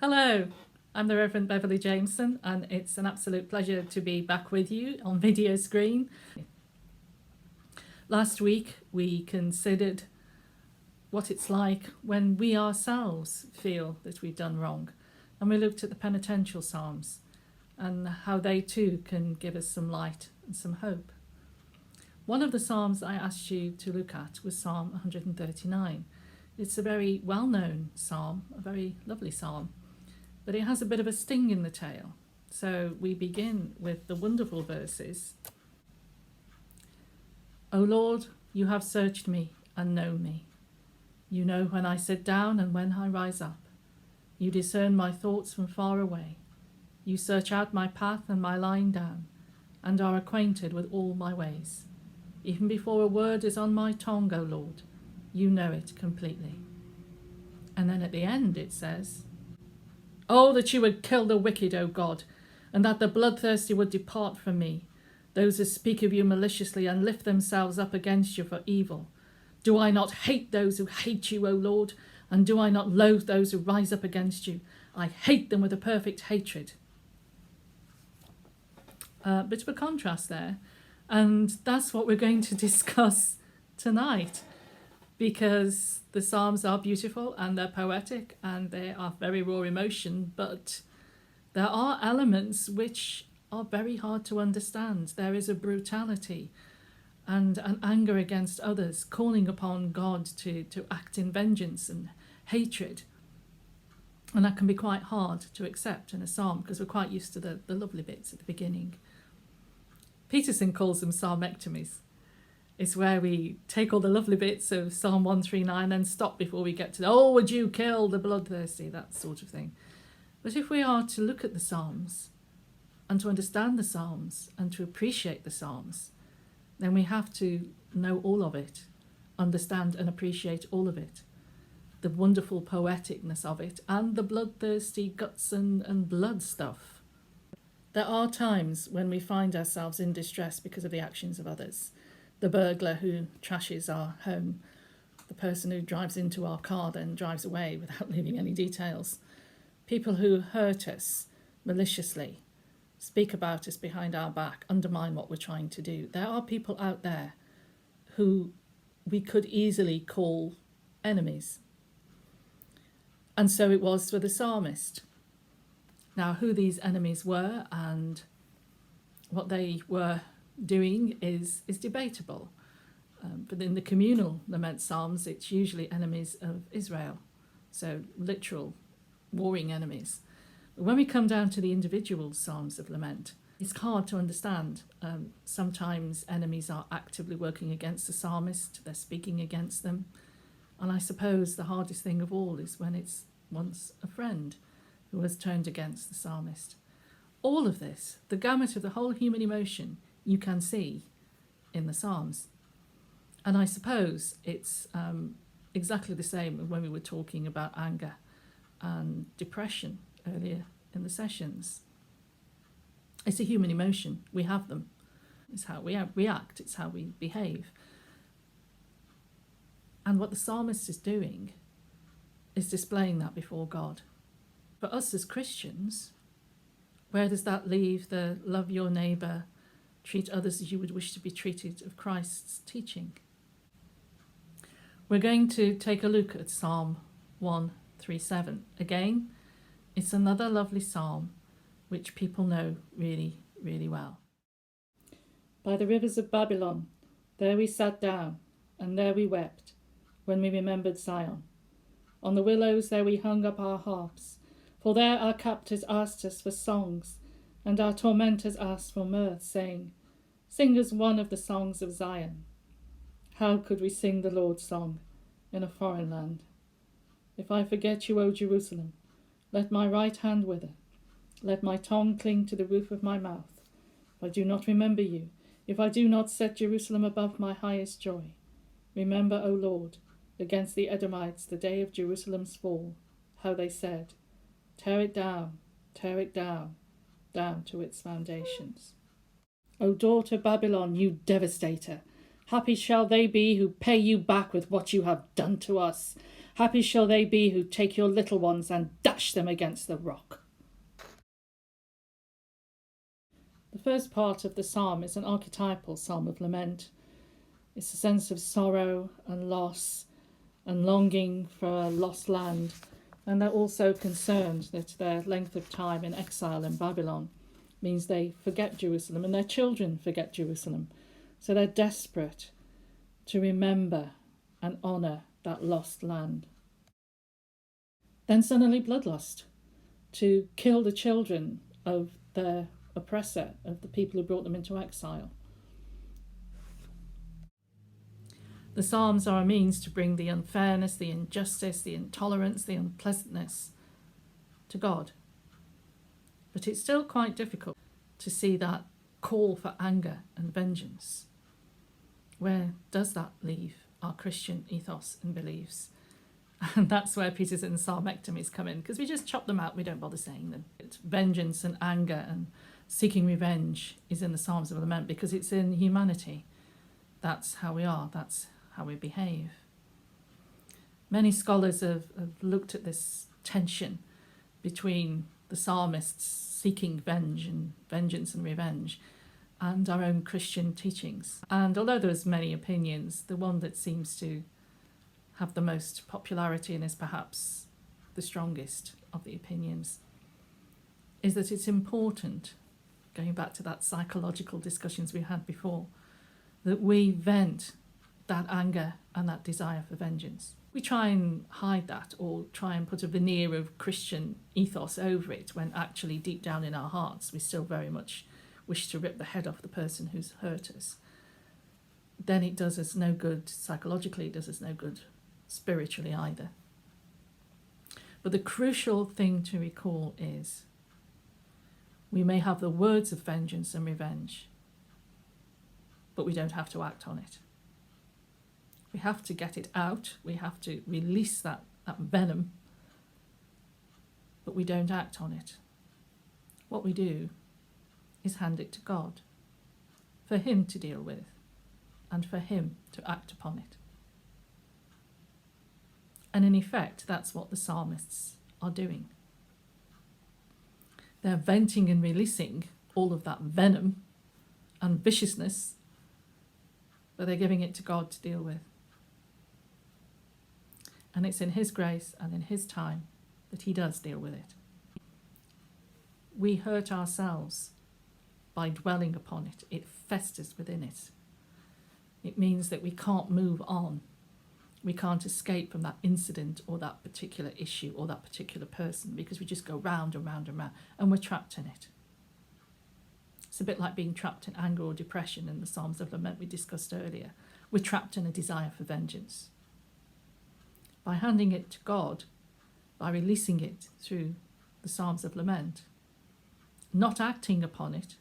Hello, I'm the Reverend Beverly Jameson, and it's an absolute pleasure to be back with you on video screen. Last week we considered what it's like when we ourselves feel that we've done wrong, and we looked at the penitential psalms and how they too can give us some light and some hope. One of the psalms I asked you to look at was Psalm 139. It's a very well-known psalm, a very lovely psalm, but it has a bit of a sting in the tail. So we begin with the wonderful verses. O Lord, you have searched me and known me. You know when I sit down and when I rise up. You discern my thoughts from far away. You search out my path and my lying down, and are acquainted with all my ways. Even before a word is on my tongue, O Lord, you know it completely. And then at the end it says, Oh, that you would kill the wicked, O God, and that the bloodthirsty would depart from me, those who speak of you maliciously and lift themselves up against you for evil. Do I not hate those who hate you, O Lord, and do I not loathe those who rise up against you? I hate them with a perfect hatred. Bit of a contrast there, and that's what we're going to discuss tonight, because the Psalms are beautiful and they're poetic and they are very raw emotion, but there are elements which are very hard to understand. There is a brutality and an anger against others, calling upon God to act in vengeance and hatred. And that can be quite hard to accept in a psalm because we're quite used to the lovely bits at the beginning. Peterson calls them psalmectomies. It's where we take all the lovely bits of Psalm 139 and stop before we get to oh, would you kill the bloodthirsty, that sort of thing. But if we are to look at the Psalms and to understand the Psalms and to appreciate the Psalms, then we have to know all of it, understand and appreciate all of it, the wonderful poeticness of it and the bloodthirsty guts and blood stuff. There are times when we find ourselves in distress because of the actions of others. The burglar who trashes our home, the person who drives into our car then drives away without leaving any details, people who hurt us maliciously, speak about us behind our back, undermine what we're trying to do. There are people out there who we could easily call enemies. And so it was for the psalmist. Now, who these enemies were and what they were doing is debatable. But in the communal lament psalms, it's usually enemies of Israel, so literal warring enemies. But when we come down to the individual psalms of lament, it's hard to understand. Sometimes enemies are actively working against the psalmist, they're speaking against them. And I suppose the hardest thing of all is when it's once a friend who has turned against the psalmist. All of this, the gamut of the whole human emotion, you can see in the Psalms. And I suppose it's exactly the same when we were talking about anger and depression earlier in the sessions. It's a human emotion. We have them. It's how we react. It's how we behave. And what the psalmist is doing is displaying that before God. For us as Christians, where does that leave the love your neighbour, treat others as you would wish to be treated of Christ's teaching? We're going to take a look at Psalm 137. Again, it's another lovely psalm which people know really, really well. By the rivers of Babylon, there we sat down, and there we wept, when we remembered Zion. On the willows there we hung up our harps, for there our captors asked us for songs, and our tormentors asked for mirth, saying, Sing us one of the songs of Zion. How could we sing the Lord's song in a foreign land? If I forget you, O Jerusalem, let my right hand wither. Let my tongue cling to the roof of my mouth. If I do not remember you, if I do not set Jerusalem above my highest joy. Remember, O Lord, against the Edomites the day of Jerusalem's fall, how they said, tear it down, down to its foundations. O daughter Babylon, you devastator, happy shall they be who pay you back with what you have done to us. Happy shall they be who take your little ones and dash them against the rock. The first part of the psalm is an archetypal psalm of lament. It's a sense of sorrow and loss and longing for a lost land, and they're also concerned that their length of time in exile in Babylon means they forget Jerusalem and their children forget Jerusalem. So they're desperate to remember and honour that lost land. Then suddenly bloodlust, to kill the children of their oppressor, of the people who brought them into exile. The Psalms are a means to bring the unfairness, the injustice, the intolerance, the unpleasantness to God. But it's still quite difficult to see that call for anger and vengeance. Where does that leave our Christian ethos and beliefs? And that's where Peterson's psalmectomies come in, because we just chop them out, we don't bother saying them. It's vengeance and anger and seeking revenge is in the Psalms of Lament because it's in humanity. That's how we are, that's how we behave. Many scholars have looked at this tension between the psalmists seeking vengeance and revenge and our own Christian teachings. And although there's many opinions, the one that seems to have the most popularity and is perhaps the strongest of the opinions is that it's important, going back to that psychological discussions we had before, that we vent that anger and that desire for vengeance. We try and hide that or try and put a veneer of Christian ethos over it when actually deep down in our hearts we still very much wish to rip the head off the person who's hurt us. Then it does us no good psychologically, it does us no good spiritually either. But the crucial thing to recall is we may have the words of vengeance and revenge, but we don't have to act on it. We have to get it out, we have to release that venom, but we don't act on it. What we do is hand it to God, for Him to deal with, and for Him to act upon it. And in effect, that's what the psalmists are doing. They're venting and releasing all of that venom and viciousness, but they're giving it to God to deal with. And it's in His grace and in His time that He does deal with it. We hurt ourselves by dwelling upon it. It festers within it. It means that we can't move on. We can't escape from that incident or that particular issue or that particular person because we just go round and round and round and we're trapped in it. It's a bit like being trapped in anger or depression in the Psalms of Lament we discussed earlier. We're trapped in a desire for vengeance. By handing it to God, by releasing it through the Psalms of Lament, not acting upon it,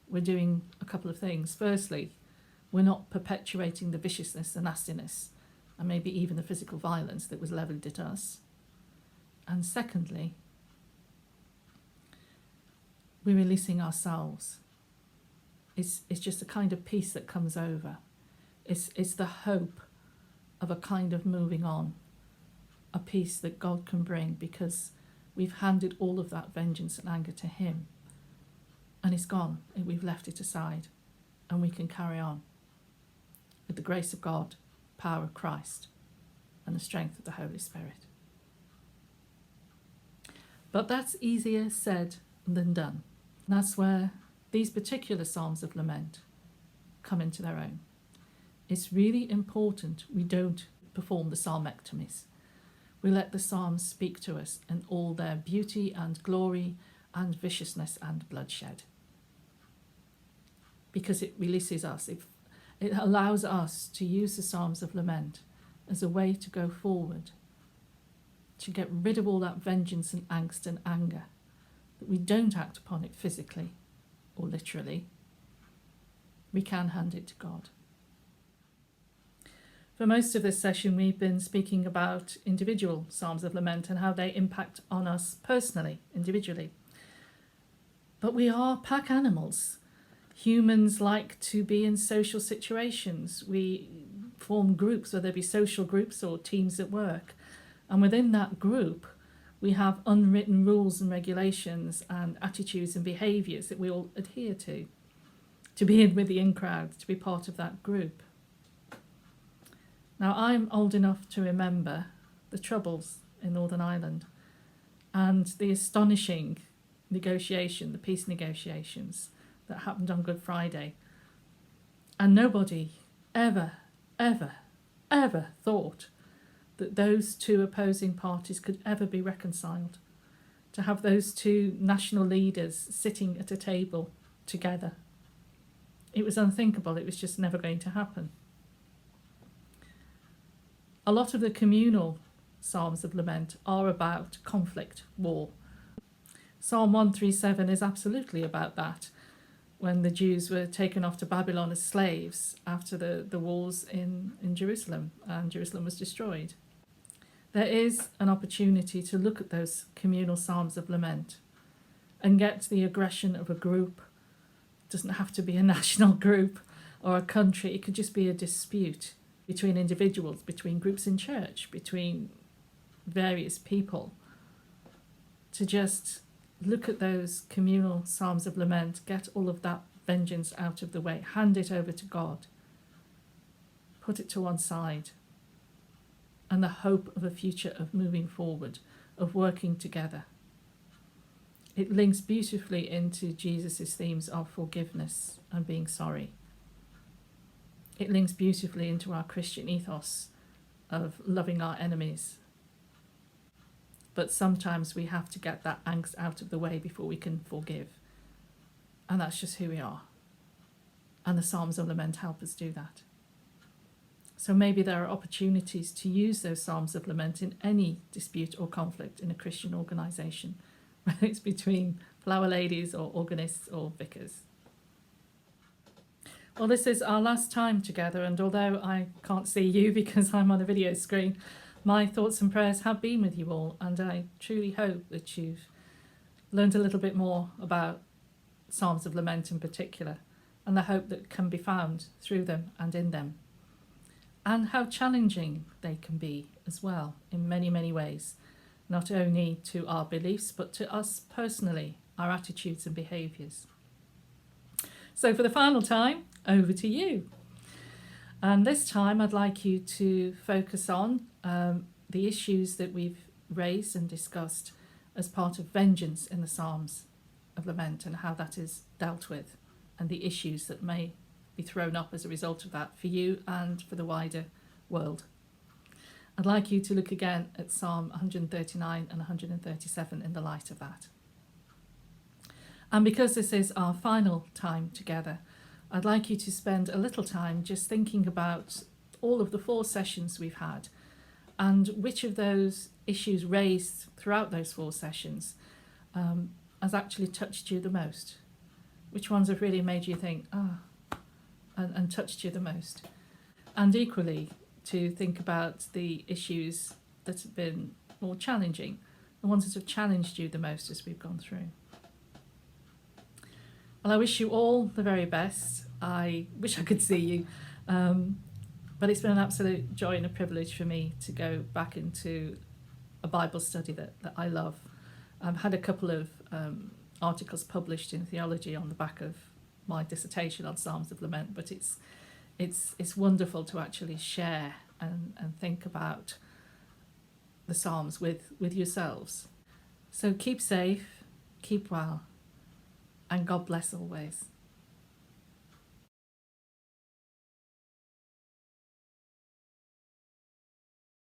we're doing a couple of things. Firstly, we're not perpetuating the viciousness, the nastiness, and maybe even the physical violence that was levelled at us. And secondly, we're releasing ourselves. It's just a kind of peace that comes over. It's the hope of a kind of moving on, a peace that God can bring because we've handed all of that vengeance and anger to Him. And it's gone, and we've left it aside, and we can carry on with the grace of God, power of Christ, and the strength of the Holy Spirit. But that's easier said than done. And that's where these particular Psalms of Lament come into their own. It's really important we don't perform the psalmectomies. We let the Psalms speak to us in all their beauty and glory and viciousness and bloodshed. Because it releases us, it allows us to use the Psalms of Lament as a way to go forward, to get rid of all that vengeance and angst and anger, that we don't act upon it physically or literally. We can hand it to God. For most of this session, we've been speaking about individual Psalms of Lament and how they impact on us personally, individually. But we are pack animals. Humans like to be in social situations. We form groups, whether they be social groups or teams at work. And within that group, we have unwritten rules and regulations and attitudes and behaviours that we all adhere to be in with the in crowd, to be part of that group. Now, I'm old enough to remember the Troubles in Northern Ireland and the astonishing the peace negotiations that happened on Good Friday. And nobody ever thought that those two opposing parties could ever be reconciled. To have those two national leaders sitting at a table together. It was unthinkable, it was just never going to happen. A lot of the communal Psalms of Lament are about conflict, war. Psalm 137 is absolutely about that, when the Jews were taken off to Babylon as slaves after the wars in Jerusalem, and Jerusalem was destroyed. There is an opportunity to look at those communal Psalms of Lament and get the aggression of a group. It doesn't have to be a national group or a country, it could just be a dispute between individuals, between groups in church, between various people, to just look at those communal Psalms of Lament, get all of that vengeance out of the way, hand it over to God, put it to one side, and the hope of a future of moving forward, of working together. It links beautifully into Jesus' themes of forgiveness and being sorry. It links beautifully into our Christian ethos of loving our enemies. But sometimes we have to get that angst out of the way before we can forgive. And that's just who we are. And the Psalms of Lament help us do that. So maybe there are opportunities to use those Psalms of Lament in any dispute or conflict in a Christian organisation, whether it's between flower ladies or organists or vicars. Well, this is our last time together, and although I can't see you because I'm on a video screen, my thoughts and prayers have been with you all, and I truly hope that you've learned a little bit more about Psalms of Lament in particular, and the hope that can be found through them and in them, and how challenging they can be as well in many, many ways, not only to our beliefs, but to us personally, our attitudes and behaviours. So for the final time, over to you. And this time I'd like you to focus on the issues that we've raised and discussed as part of vengeance in the Psalms of Lament and how that is dealt with, and the issues that may be thrown up as a result of that for you and for the wider world. I'd like you to look again at Psalm 139 and 137 in the light of that. And because this is our final time together, I'd like you to spend a little time just thinking about all of the 4 sessions we've had and which of those issues raised throughout those 4 sessions has actually touched you the most. Which ones have really made you think, and touched you the most. And equally, to think about the issues that have been more challenging, the ones that have challenged you the most as we've gone through. Well, I wish you all the very best. I wish I could see you, but it's been an absolute joy and a privilege for me to go back into a Bible study that I love. I've had a couple of articles published in Theology on the back of my dissertation on Psalms of Lament, but it's wonderful to actually share and think about the Psalms with yourselves. So keep safe, keep well, and God bless always.